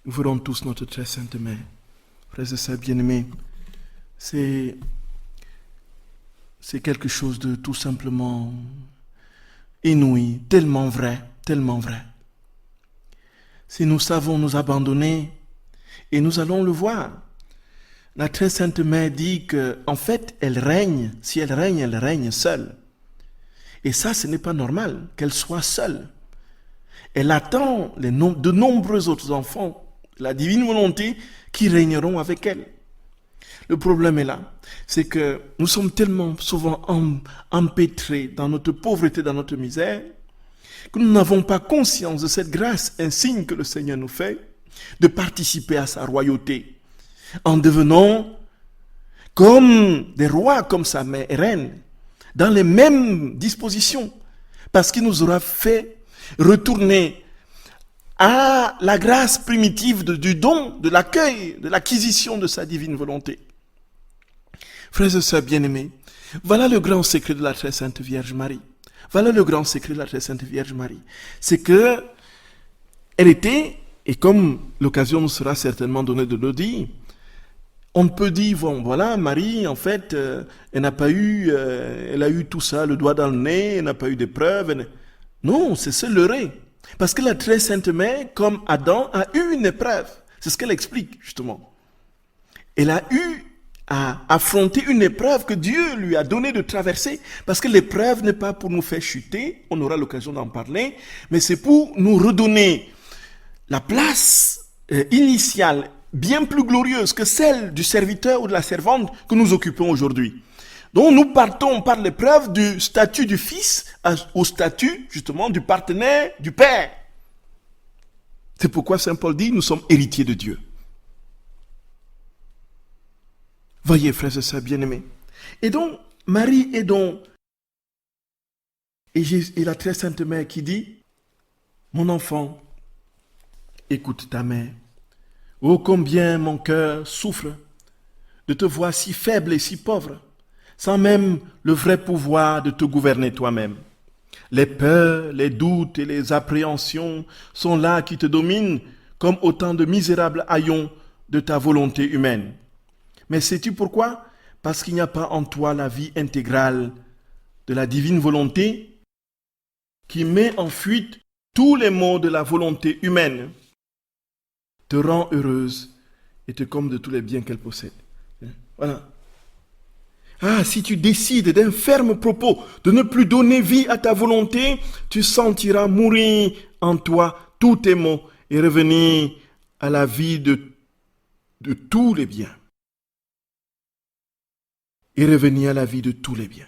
Nous verrons tous notre très sainte mère. Frères et sœurs bien-aimés, c'est quelque chose de tout simplement inouï, tellement vrai, tellement vrai. Si nous savons nous abandonner, et nous allons le voir, la très sainte mère dit que, en fait, elle règne. Si elle règne seule. Et ça, ce n'est pas normal qu'elle soit seule. Elle attend de nombreux autres enfants, la divine volonté, qui régneront avec elle. Le problème est là, c'est que nous sommes tellement souvent empêtrés dans notre pauvreté, dans notre misère, que nous n'avons pas conscience de cette grâce insigne que le Seigneur nous fait, de participer à sa royauté, en devenant comme des rois, comme sa mère reine, dans les mêmes dispositions, parce qu'il nous aura fait retourner à la grâce primitive du don, de l'accueil, de l'acquisition de sa divine volonté. Frères et sœurs bien-aimés, Voilà le grand secret de la très sainte Vierge Marie. Voilà le grand secret de la très sainte Vierge Marie. C'est que elle était, et comme l'occasion nous sera certainement donnée de le dire, on peut dire, bon, voilà, Marie, en fait, elle n'a pas eu, elle a eu tout ça, le doigt dans le nez, elle n'a pas eu d'épreuve. Non, c'est se leurrer. Parce que la très sainte mère, comme Adam, a eu une épreuve. C'est ce qu'elle explique, justement. Elle a eu à affronter une épreuve que Dieu lui a donné de traverser. Parce que l'épreuve n'est pas pour nous faire chuter, on aura l'occasion d'en parler, mais c'est pour nous redonner la place initiale, bien plus glorieuse que celle du serviteur ou de la servante que nous occupons aujourd'hui. Donc nous partons par l'épreuve du statut du fils au statut justement du partenaire du Père. C'est pourquoi Saint Paul dit, nous sommes héritiers de Dieu. Voyez, frères et sœurs bien-aimés. Et donc, Marie est donc, et la très sainte mère qui dit, mon enfant, écoute ta mère. Oh, combien mon cœur souffre de te voir si faible et si pauvre, sans même le vrai pouvoir de te gouverner toi-même. Les peurs, les doutes et les appréhensions sont là qui te dominent comme autant de misérables haillons de ta volonté humaine. Mais sais-tu pourquoi? Parce qu'il n'y a pas en toi la vie intégrale de la divine volonté qui met en fuite tous les maux de la volonté humaine, te rend heureuse et te comble de tous les biens qu'elle possède. Voilà. Ah, si tu décides d'un ferme propos de ne plus donner vie à ta volonté, tu sentiras mourir en toi tous tes maux et revenir à la vie de tous les biens. Et revenir à la vie de tous les biens.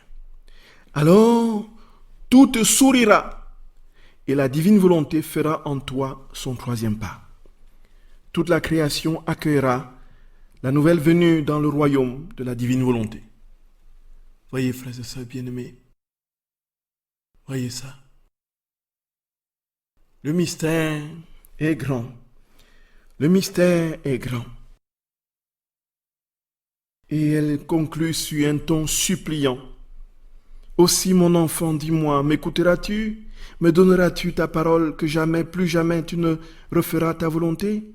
Alors, tout te sourira et la divine volonté fera en toi son troisième pas. Toute la création accueillera la nouvelle venue dans le royaume de la divine volonté. Voyez, frères et sœurs bien-aimés, voyez ça. Le mystère est grand. Le mystère est grand. Et elle conclut sur un ton suppliant. Aussi, mon enfant, dis-moi, m'écouteras-tu? Me donneras-tu ta parole que jamais, plus jamais, tu ne referas ta volonté?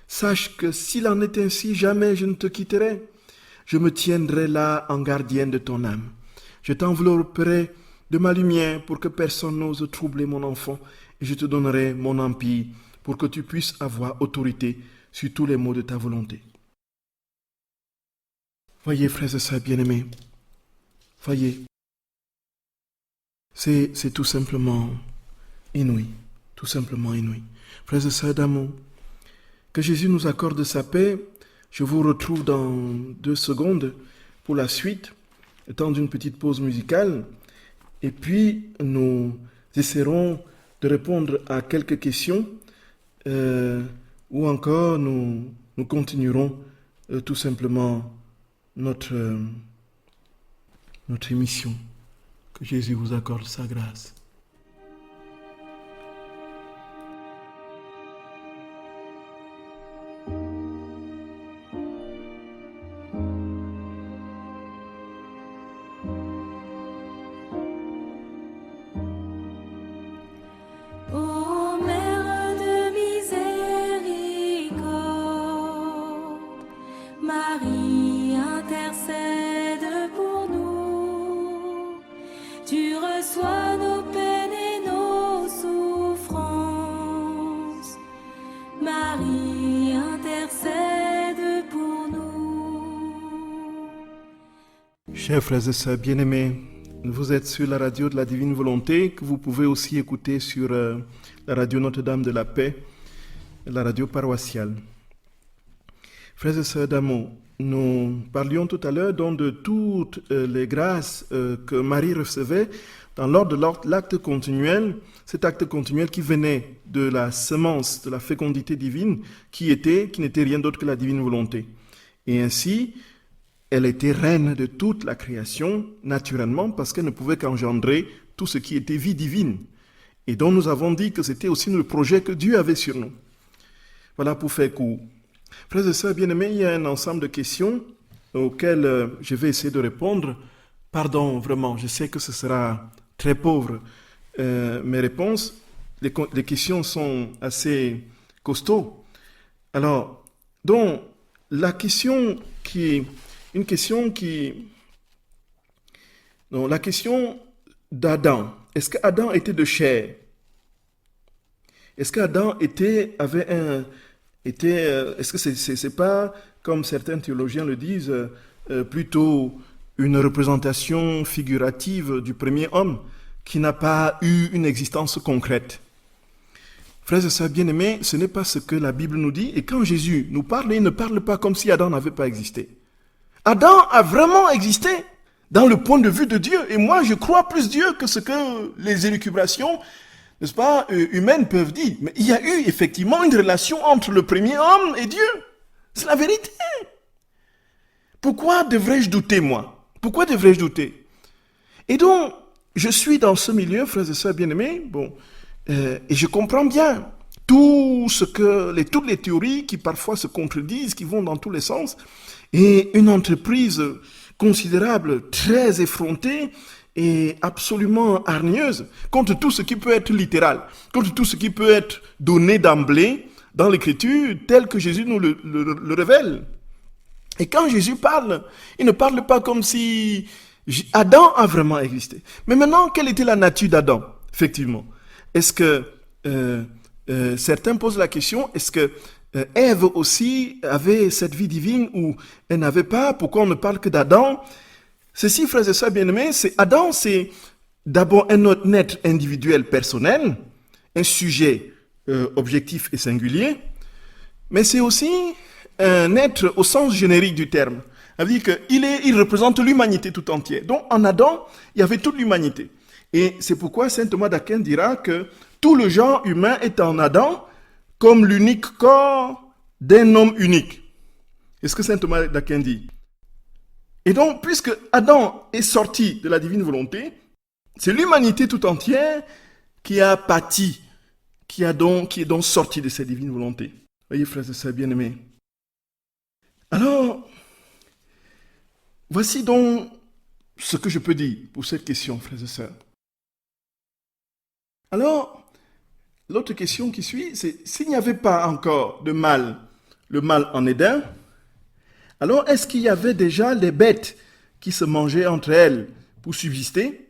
Sache que s'il en est ainsi, jamais je ne te quitterai. Je me tiendrai là en gardienne de ton âme. Je t'envelopperai de ma lumière pour que personne n'ose troubler mon enfant, et je te donnerai mon empire pour que tu puisses avoir autorité sur tous les maux de ta volonté. Voyez, frères et sœurs bien-aimés, voyez, c'est tout simplement inouï, tout simplement inouï. Frères et sœurs d'amour, que Jésus nous accorde sa paix. Je vous retrouve dans 2 secondes pour la suite, le temps d'une petite pause musicale, et puis nous essaierons de répondre à quelques questions, ou encore nous continuerons tout simplement notre émission. Que Jésus vous accorde sa grâce. Chers frères et sœurs bien-aimés, vous êtes sur la radio de la Divine Volonté, que vous pouvez aussi écouter sur la radio Notre-Dame de la Paix, la radio paroissiale. Frères et sœurs d'amour, nous parlions tout à l'heure donc de toutes les grâces que Marie recevait dans l'ordre de l'acte continuel, cet acte continuel qui venait de la semence, de la fécondité divine, qui n'était rien d'autre que la divine volonté. Et ainsi, elle était reine de toute la création, naturellement, parce qu'elle ne pouvait qu'engendrer tout ce qui était vie divine. Et dont nous avons dit que c'était aussi le projet que Dieu avait sur nous. Voilà pour faire court. Frères et sœurs bien-aimés, il y a un ensemble de questions auxquelles je vais essayer de répondre Pardon, vraiment, je sais que ce sera très pauvre. Mes réponses, les questions sont assez costauds. Alors, donc, la question qui... Une question qui... Donc, la question d'Adam. Est-ce qu'Adam était de chair? Est-ce qu'Adam avait un... est-ce que c'est pas, comme certains théologiens le disent, plutôt une représentation figurative du premier homme qui n'a pas eu une existence concrète? Frères et sœurs bien-aimés, ce n'est pas ce que la Bible nous dit. Et quand Jésus nous parle, il ne parle pas comme si Adam n'avait pas existé. Adam a vraiment existé dans le point de vue de Dieu. Et moi, je crois plus Dieu que ce que les élucubrations, n'est-ce pas, humaines peuvent dire. Mais il y a eu effectivement une relation entre le premier homme et Dieu. C'est la vérité. Pourquoi devrais-je douter, moi? Pourquoi devrais-je douter? Et donc, je suis dans ce milieu, frères et sœurs bien-aimés, et je comprends bien toutes les théories qui parfois se contredisent, qui vont dans tous les sens, et une entreprise considérable, très effrontée et absolument hargneuse contre tout ce qui peut être littéral, contre tout ce qui peut être donné d'emblée dans l'Écriture tel que Jésus nous le révèle. Et quand Jésus parle, il ne parle pas comme si Adam a vraiment existé. Mais maintenant, quelle était la nature d'Adam, effectivement? Est-ce que certains posent la question, est-ce que Ève aussi avait cette vie divine ou elle n'avait pas? Pourquoi on ne parle que d'Adam? Ceci, frères et sœurs bien-aimés, Adam, c'est d'abord un autre être individuel personnel, un sujet objectif et singulier, mais c'est aussi un être au sens générique du terme. Ça veut dire qu'il représente l'humanité tout entière. Donc en Adam, il y avait toute l'humanité. Et c'est pourquoi saint Thomas d'Aquin dira que tout le genre humain est en Adam comme l'unique corps d'un homme unique. C'est ce que saint Thomas d'Aquin dit. Et donc, puisque Adam est sorti de la divine volonté, c'est l'humanité tout entière qui a pâti, qui est donc sortie de cette divine volonté. Voyez, frères et sœurs bien-aimés. Alors, voici donc ce que je peux dire pour cette question, frères et sœurs. Alors, l'autre question qui suit, c'est s'il n'y avait pas encore de mal, le mal en Éden, alors est-ce qu'il y avait déjà les bêtes qui se mangeaient entre elles pour subsister?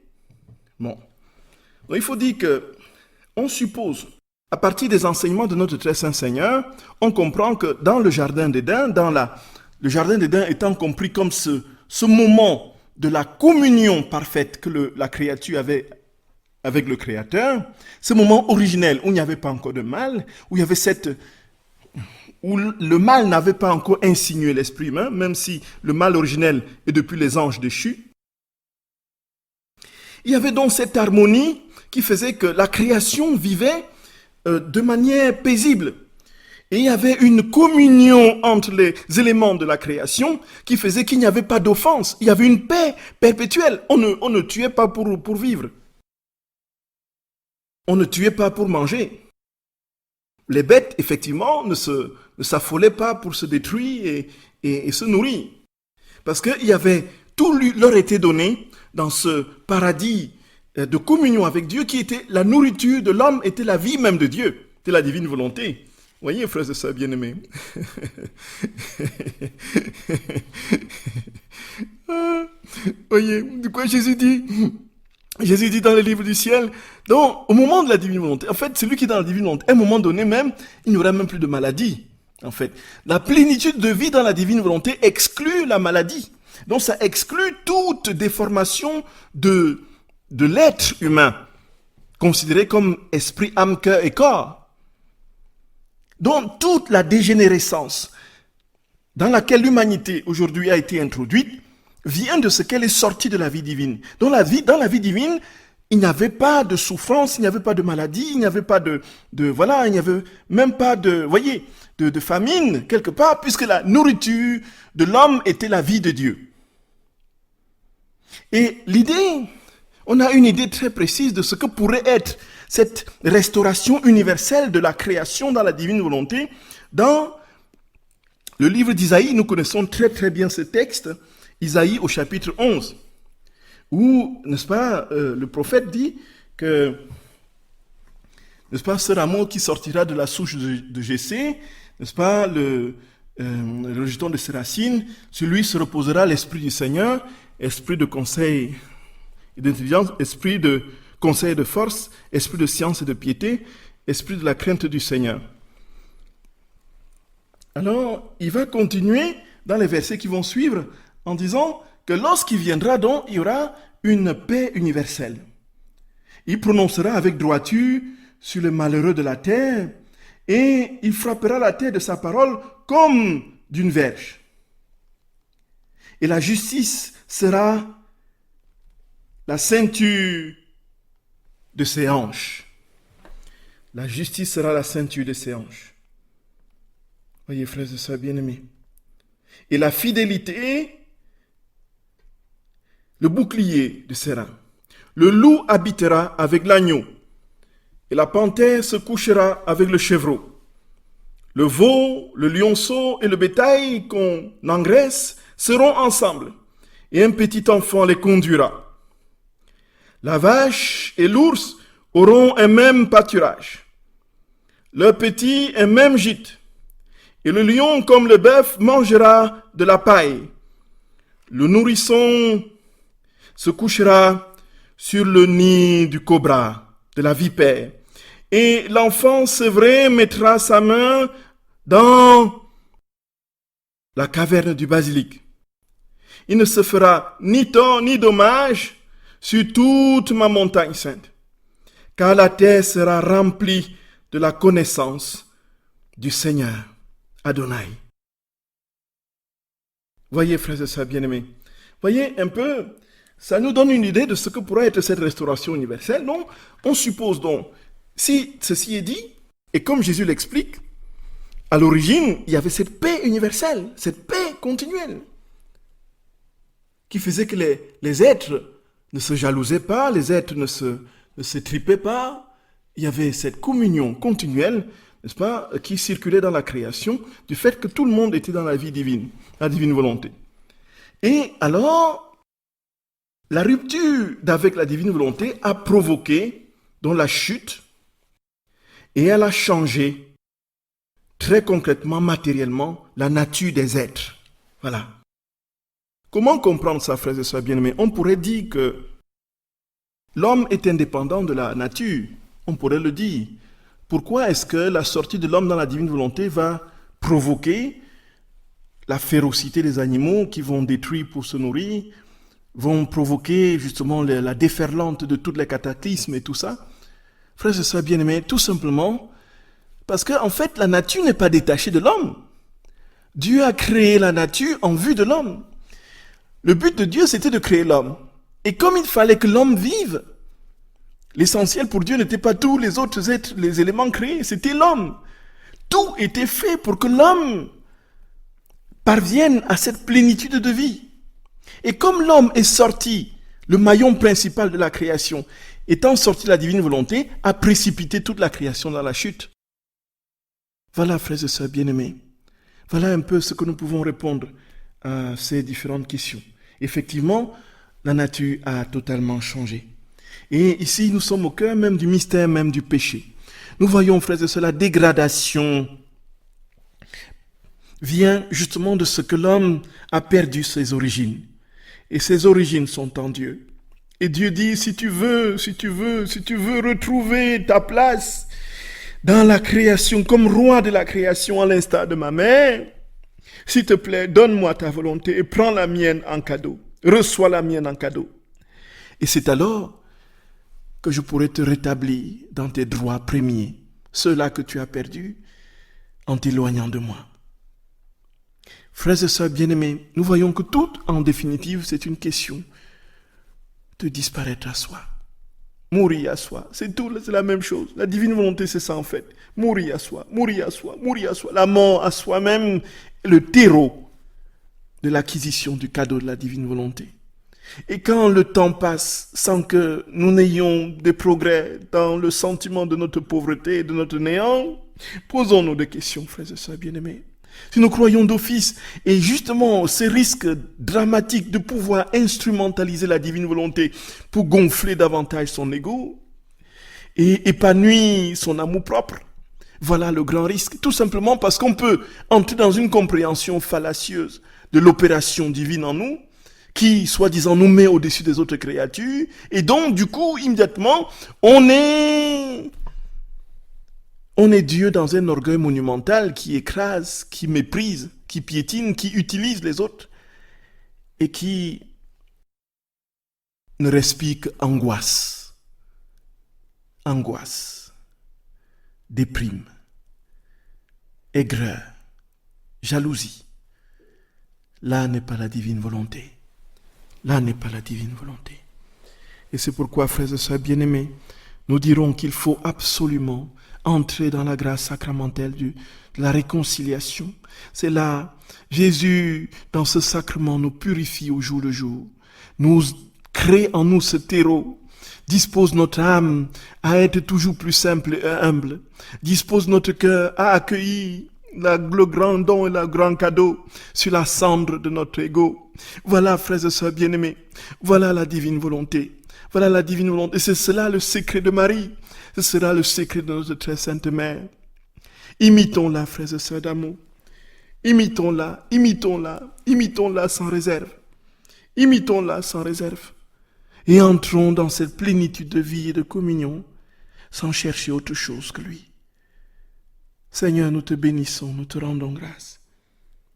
Bon. Donc, il faut dire que on suppose, à partir des enseignements de notre très saint Seigneur, on comprend que dans le jardin d'Éden, le jardin d'Éden étant compris comme ce moment de la communion parfaite que la créature avait avec le Créateur, ce moment originel où il n'y avait pas encore de mal, où il y avait où le mal n'avait pas encore insinué l'esprit humain, même si le mal originel est depuis les anges déchus. Il y avait donc cette harmonie qui faisait que la création vivait de manière paisible. Et il y avait une communion entre les éléments de la création qui faisait qu'il n'y avait pas d'offense. Il y avait une paix perpétuelle. On ne tuait pas pour vivre. On ne tuait pas pour manger. Les bêtes, effectivement, ne s'affolaient pas pour se détruire et se nourrir. Parce qu'il y avait, tout leur était donné dans ce paradis de communion avec Dieu qui était la nourriture de l'homme, était la vie même de Dieu. C'était la divine volonté. Voyez, frères et sœurs bien-aimés. Voyez, de quoi Jésus dit? Jésus dit dans le livre du ciel, donc au moment de la divine volonté, en fait, celui qui est dans la divine volonté, à un moment donné même, il n'y aura même plus de maladie. En fait, la plénitude de vie dans la divine volonté exclut la maladie. Donc ça exclut toute déformation de l'être humain, considéré comme esprit, âme, cœur et corps. Donc toute la dégénérescence dans laquelle l'humanité aujourd'hui a été introduite vient de ce qu'elle est sortie de la vie divine. Dans la vie divine, il n'y avait pas de souffrance, il n'y avait pas de maladie, il n'y avait pas il n'y avait même pas de famine quelque part, puisque la nourriture de l'homme était la vie de Dieu. Et l'idée, on a une idée très précise de ce que pourrait être cette restauration universelle de la création dans la divine volonté. Dans le livre d'Isaïe, nous connaissons très très bien ce texte, Isaïe au chapitre 11. où, n'est-ce pas, le prophète dit que, n'est-ce pas, ce rameau qui sortira de la souche de Jessé, n'est-ce pas, le rejeton de ses racines, sur lui se reposera l'esprit du Seigneur, esprit de conseil et d'intelligence, esprit de conseil et de force, esprit de science et de piété, esprit de la crainte du Seigneur. Alors, il va continuer dans les versets qui vont suivre en disant que lorsqu'il viendra donc, il y aura une paix universelle. Il prononcera avec droiture sur les malheureux de la terre et il frappera la terre de sa parole comme d'une verge. Et la justice sera la ceinture de ses hanches. La justice sera la ceinture de ses hanches. Voyez, frères et sœurs bien-aimés. Et la fidélité, le bouclier de ses reins. Le loup habitera avec l'agneau, et la panthère se couchera avec le chevreau. Le veau, le lionceau et le bétail qu'on engraisse seront ensemble, et un petit enfant les conduira. La vache et l'ours auront un même pâturage, leur petit un même gîte, et le lion comme le bœuf mangera de la paille. Le nourrisson se couchera sur le nid du cobra, de la vipère, et l'enfant sevré mettra sa main dans la caverne du basilic. Il ne se fera ni tort ni dommage sur toute ma montagne sainte, car la terre sera remplie de la connaissance du Seigneur Adonai. Voyez, frères et sœurs bien-aimés, voyez un peu, ça nous donne une idée de ce que pourrait être cette restauration universelle. Donc, on suppose donc, si ceci est dit, et comme Jésus l'explique, à l'origine, il y avait cette paix universelle, cette paix continuelle, qui faisait que les êtres ne se jalousaient pas, les êtres ne se tripaient pas. Il y avait cette communion continuelle, n'est-ce pas, qui circulait dans la création, du fait que tout le monde était dans la vie divine, la divine volonté. Et alors, la rupture d'avec la divine volonté a provoqué donc la chute, et elle a changé très concrètement, matériellement, la nature des êtres. Voilà. Comment comprendre ça, frères et sœurs bien-aimés? On pourrait dire que l'homme est indépendant de la nature. On pourrait le dire. Pourquoi est-ce que la sortie de l'homme dans la divine volonté va provoquer la férocité des animaux qui vont détruire pour se nourrir, vont provoquer justement la déferlante de tous les cataclysmes et tout ça? Frères et sœurs bien-aimés, tout simplement parce que en fait, la nature n'est pas détachée de l'homme. Dieu a créé la nature en vue de l'homme. Le but de Dieu, c'était de créer l'homme. Et comme il fallait que l'homme vive, l'essentiel pour Dieu n'était pas tous les autres êtres, les éléments créés, c'était l'homme. Tout était fait pour que l'homme parvienne à cette plénitude de vie. Et comme l'homme est sorti, le maillon principal de la création, étant sorti de la divine volonté, a précipité toute la création dans la chute. Voilà, frères et sœurs bien-aimés, voilà un peu ce que nous pouvons répondre à ces différentes questions. Effectivement, la nature a totalement changé. Et ici, nous sommes au cœur même du mystère, même du péché. Nous voyons, frères et sœurs, la dégradation vient justement de ce que l'homme a perdu ses origines. Et ses origines sont en Dieu. Et Dieu dit, si tu veux retrouver ta place dans la création, comme roi de la création à l'instar de ma mère, s'il te plaît, donne-moi ta volonté et prends la mienne en cadeau. Reçois la mienne en cadeau. Et c'est alors que je pourrai te rétablir dans tes droits premiers, ceux-là que tu as perdus en t'éloignant de moi. Frères et sœurs bien-aimés, nous voyons que tout, en définitive, c'est une question de disparaître à soi. Mourir à soi, c'est tout, c'est la même chose. La divine volonté, c'est ça en fait. Mourir à soi, mourir à soi, mourir à soi. La mort à soi-même, le terreau de l'acquisition du cadeau de la divine volonté. Et quand le temps passe sans que nous n'ayons des progrès dans le sentiment de notre pauvreté et de notre néant, posons-nous des questions, frères et sœurs bien-aimés. Si nous croyons d'office, et justement, ce risque dramatique de pouvoir instrumentaliser la divine volonté pour gonfler davantage son ego et épanouir son amour-propre, voilà le grand risque. Tout simplement parce qu'on peut entrer dans une compréhension fallacieuse de l'opération divine en nous, qui, soi-disant, nous met au-dessus des autres créatures, et donc, du coup, immédiatement, on est Dieu dans un orgueil monumental qui écrase, qui méprise, qui piétine, qui utilise les autres et qui ne respire qu'angoisse, déprime, aigreur, jalousie. Là n'est pas la divine volonté. Là n'est pas la divine volonté. Et c'est pourquoi, frères et sœurs bien-aimés, nous dirons qu'il faut absolument entrer dans la grâce sacramentelle de la réconciliation. C'est là, Jésus, dans ce sacrement, nous purifie au jour le jour, nous crée en nous ce terreau, dispose notre âme à être toujours plus simple et humble, dispose notre cœur à accueillir le grand don et le grand cadeau sur la cendre de notre ego. Voilà, frères et sœurs bien-aimés, voilà la divine volonté. Voilà la divine volonté. Et c'est cela le secret de Marie. Ce sera le secret de notre très sainte mère. Imitons-la, frères et sœurs d'amour. Imitons-la sans réserve. Imitons-la sans réserve. Et entrons dans cette plénitude de vie et de communion sans chercher autre chose que lui. Seigneur, nous te bénissons, nous te rendons grâce.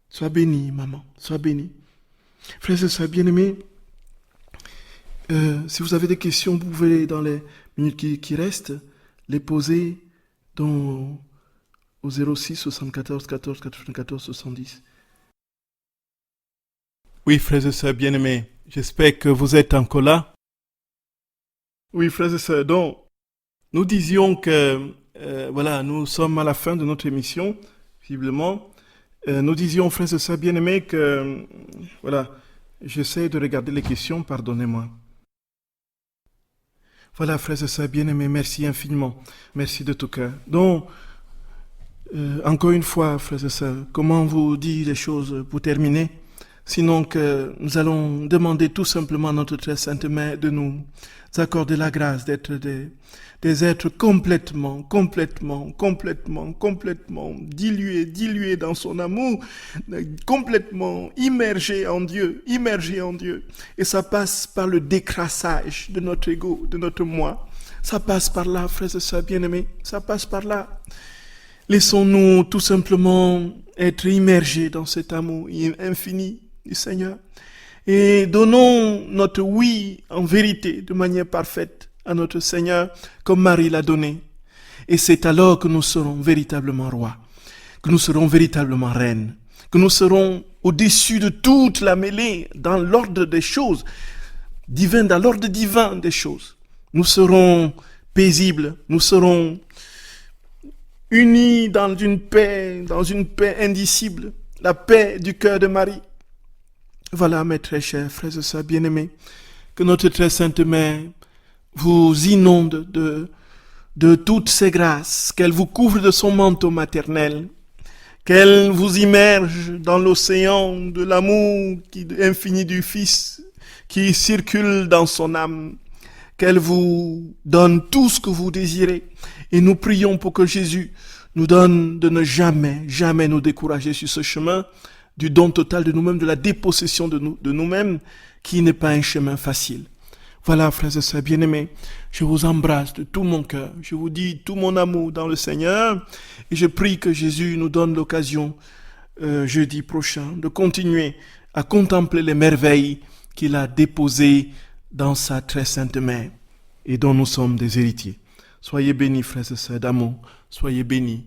Sois béni, maman, sois béni. Frères et sœurs bien-aimés, si vous avez des questions, vous pouvez, dans les minutes qui restent, les poser au 06 74 14 94 70. Oui, frères et sœurs bien-aimés, j'espère que vous êtes encore là. Oui, frères et sœurs, donc, nous disions que, nous sommes à la fin de notre émission, visiblement. Nous disions, frères et sœurs bien-aimés, que, j'essaie de regarder les questions, pardonnez-moi. Voilà, frères et sœurs bien-aimés, merci infiniment. Merci de tout cœur. Donc, encore une fois, frères et sœurs, comment vous dire les choses pour terminer? Sinon que nous allons demander tout simplement à notre très sainte mère de nous accorder la grâce d'être des êtres complètement dilués dans son amour, complètement immergés en Dieu. Et ça passe par le décrassage de notre ego, de notre moi. Ça passe par là, frères et sœurs bien-aimés, ça passe par là. Laissons-nous tout simplement être immergés dans cet amour infini du Seigneur. Et donnons notre oui en vérité, de manière parfaite, à notre Seigneur, comme Marie l'a donné. Et c'est alors que nous serons véritablement rois, que nous serons véritablement reines, que nous serons au-dessus de toute la mêlée, dans l'ordre des choses, dans l'ordre divin des choses. Nous serons paisibles, nous serons unis dans une paix indicible, la paix du cœur de Marie. Voilà, mes très chers frères et sœurs bien-aimés, que notre très sainte mère vous inonde de toutes ses grâces, qu'elle vous couvre de son manteau maternel, qu'elle vous immerge dans l'océan de l'amour infini du Fils qui circule dans son âme, qu'elle vous donne tout ce que vous désirez. Et nous prions pour que Jésus nous donne de ne jamais nous décourager sur ce chemin du don total de nous-mêmes, de la dépossession de nous-mêmes, qui n'est pas un chemin facile. Voilà, frères et sœurs bien-aimés, je vous embrasse de tout mon cœur. Je vous dis tout mon amour dans le Seigneur. Et je prie que Jésus nous donne l'occasion, jeudi prochain, de continuer à contempler les merveilles qu'il a déposées dans sa très sainte main et dont nous sommes des héritiers. Soyez bénis, frères et sœurs d'amour. Soyez bénis.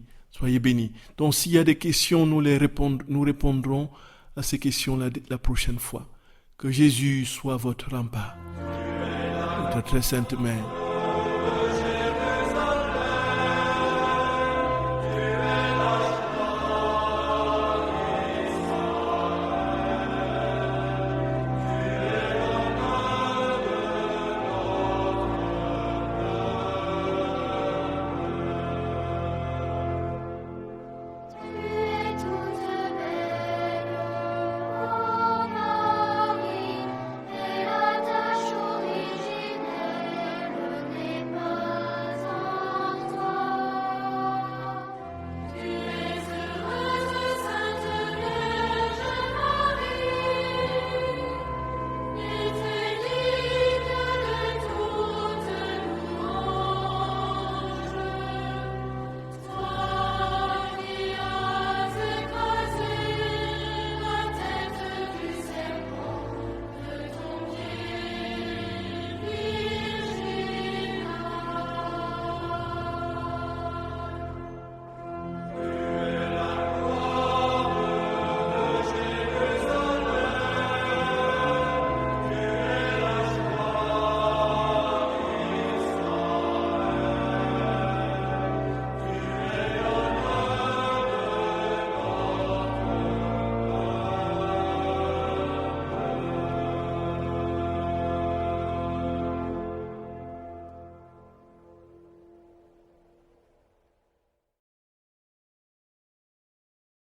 Donc, s'il y a des questions, nous répondrons à ces questions la prochaine fois. Que Jésus soit votre rempart, votre très sainte mère.